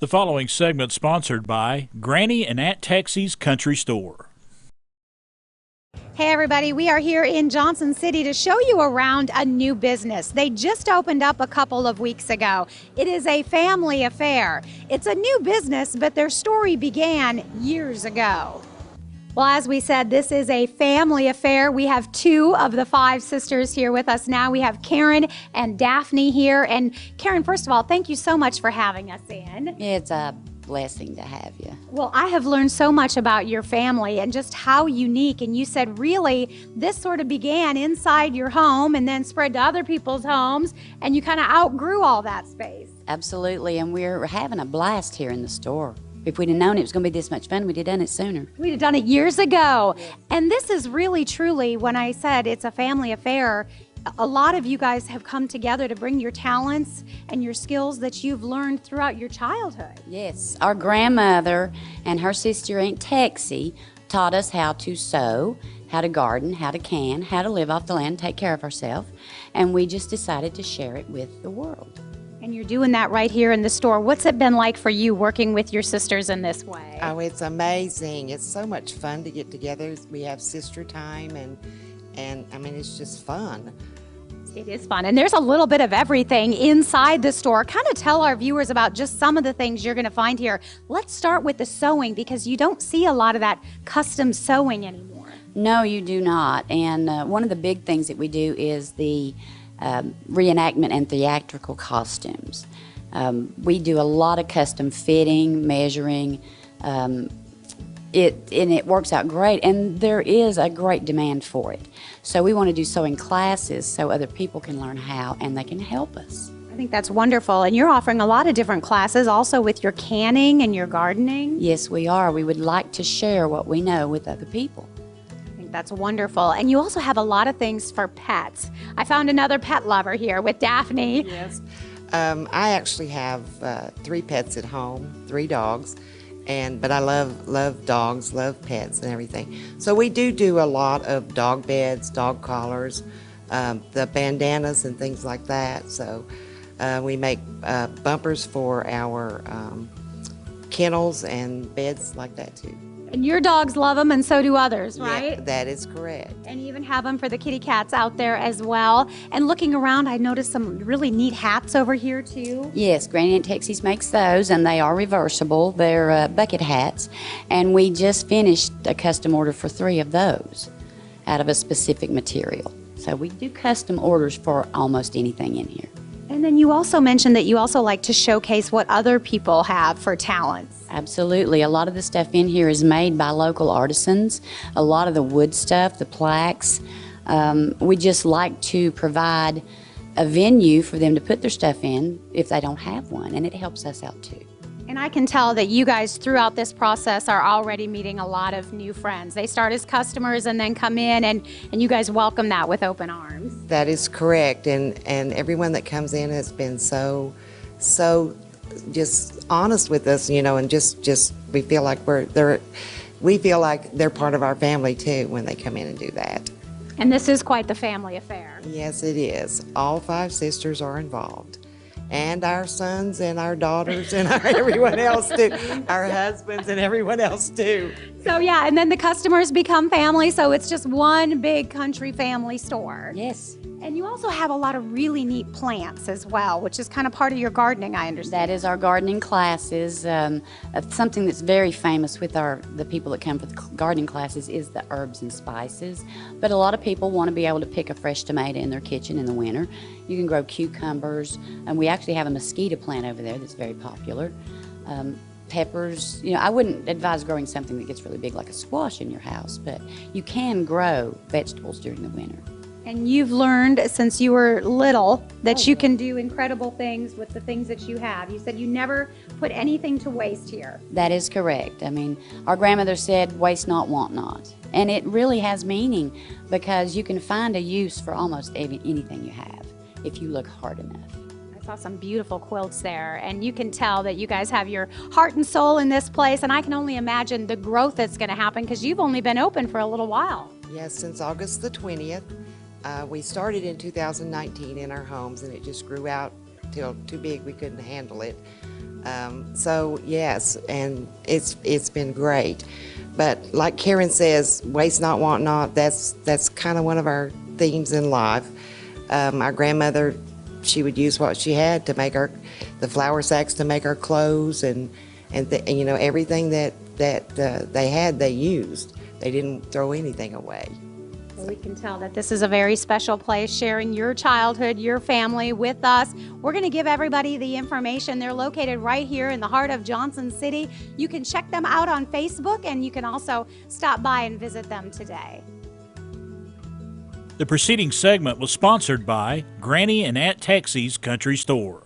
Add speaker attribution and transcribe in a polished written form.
Speaker 1: The following segment sponsored by Granny and Aunt Texi's Country Store.
Speaker 2: Hey everybody, we are here in Johnson City to show you around a new business. They just opened up a couple of weeks ago. It is a family affair. It's a new business, but their story began years ago. Well, as we said, this is a family affair. We have two of the five sisters here with us now. We have Karen and Daphne here. And Karen, first of all, thank you so much for having us in.
Speaker 3: It's a blessing to have you.
Speaker 2: Well, I have learned so much about your family and just how unique. And you said really this sort of began inside your home and then spread to other people's homes, and you kind of outgrew all that space.
Speaker 3: Absolutely, and we're having a blast here in the store. If we'd have known it was going to be this much fun, we'd have done it sooner.
Speaker 2: We'd have done it years ago. Yes. And this is really, truly, when I said it's a family affair, a lot of you guys have come together to bring your talents and your skills that you've learned throughout your childhood.
Speaker 3: Yes, our grandmother and her sister Aunt Texi taught us how to sew, how to garden, how to can, how to live off the land, take care of ourselves, and we just decided to share it with the world.
Speaker 2: And you're doing that right here in the store. What's it been like for you working with your sisters in this way?
Speaker 4: Oh, it's amazing. It's so much fun to get together. We have sister time and I mean, it's just fun.
Speaker 2: It is fun. And there's a little bit of everything inside the store. Kind of tell our viewers about just some of the things you're going to find here. Let's start with the sewing, because you don't see a lot of that custom sewing anymore.
Speaker 3: No, you do not. And one of the big things that we do is the reenactment and theatrical costumes. We do a lot of custom fitting, measuring, and it works out great, and there is a great demand for it. So we want to do sewing classes so other people can learn how and they can help us.
Speaker 2: I think that's wonderful, and you're offering a lot of different classes also with your canning and your gardening.
Speaker 3: Yes, we are. We would like to share what we know with other people.
Speaker 2: That's wonderful. And you also have a lot of things for pets. I found another pet lover here with Daphne.
Speaker 4: Yes. I actually have 3 pets at home, 3 dogs, but I love dogs, love pets and everything. So we do a lot of dog beds, dog collars, the bandanas and things like that. So we make bumpers for our kennels and beds like that too.
Speaker 2: And your dogs love them, and so do others, right?
Speaker 4: Yeah, that is correct.
Speaker 2: And you even have them for the kitty cats out there as well. And looking around, I noticed some really neat hats over here too.
Speaker 3: Yes, Granny Aunt Texas makes those, and they are reversible. They're bucket hats, and we just finished a custom order for 3 of those out of a specific material. So we do custom orders for almost anything in here.
Speaker 2: And then you also mentioned that you also like to showcase what other people have for talents.
Speaker 3: Absolutely. A lot of the stuff in here is made by local artisans. A lot of the wood stuff, the plaques. We just like to provide a venue for them to put their stuff in if they don't have one, and it helps us out too.
Speaker 2: And I can tell that you guys throughout this process are already meeting a lot of new friends. They start as customers and then come in, and you guys welcome that with open arms.
Speaker 4: That is correct, and everyone that comes in has been so just honest with us, you know, and just we feel like they're part of our family too when they come in and do that.
Speaker 2: And this is quite the family affair.
Speaker 4: Yes, it is. All 5 sisters are involved. And our sons and our daughters and everyone else too. Our husbands and everyone else too.
Speaker 2: So yeah, and then the customers become family, so it's just one big country family store.
Speaker 3: Yes.
Speaker 2: And you also have a lot of really neat plants as well, which is kind of part of your gardening, I understand.
Speaker 3: That is our gardening classes. Something that's very famous with the people that come for the gardening classes is the herbs and spices. But a lot of people want to be able to pick a fresh tomato in their kitchen in the winter. You can grow cucumbers, and we actually have a mosquito plant over there that's very popular. Peppers, you know, I wouldn't advise growing something that gets really big like a squash in your house, but you can grow vegetables during the winter.
Speaker 2: And you've learned since you were little that you can do incredible things with the things that you have. You said you never put anything to waste here.
Speaker 3: That is correct. I mean, our grandmother said, waste not, want not. And it really has meaning, because you can find a use for almost anything you have if you look hard enough.
Speaker 2: I saw some beautiful quilts there, and you can tell that you guys have your heart and soul in this place, and I can only imagine the growth that's going to happen, because you've only been open for a little while.
Speaker 4: Yes, since August the 20th. We started in 2019 in our homes, and it just grew out till too big, we couldn't handle it. So yes, and it's been great. But like Karen says, waste not, want not. That's kind of one of our themes in life. Our grandmother, she would use what she had to make the flour sacks to make our clothes, and you know, everything that they had, they used. They didn't throw anything away.
Speaker 2: Well, we can tell that this is a very special place, sharing your childhood, your family with us. We're going to give everybody the information. They're located right here in the heart of Johnson City. You can check them out on Facebook, and you can also stop by and visit them today.
Speaker 1: The preceding segment was sponsored by Granny and Aunt Texi's Country Store.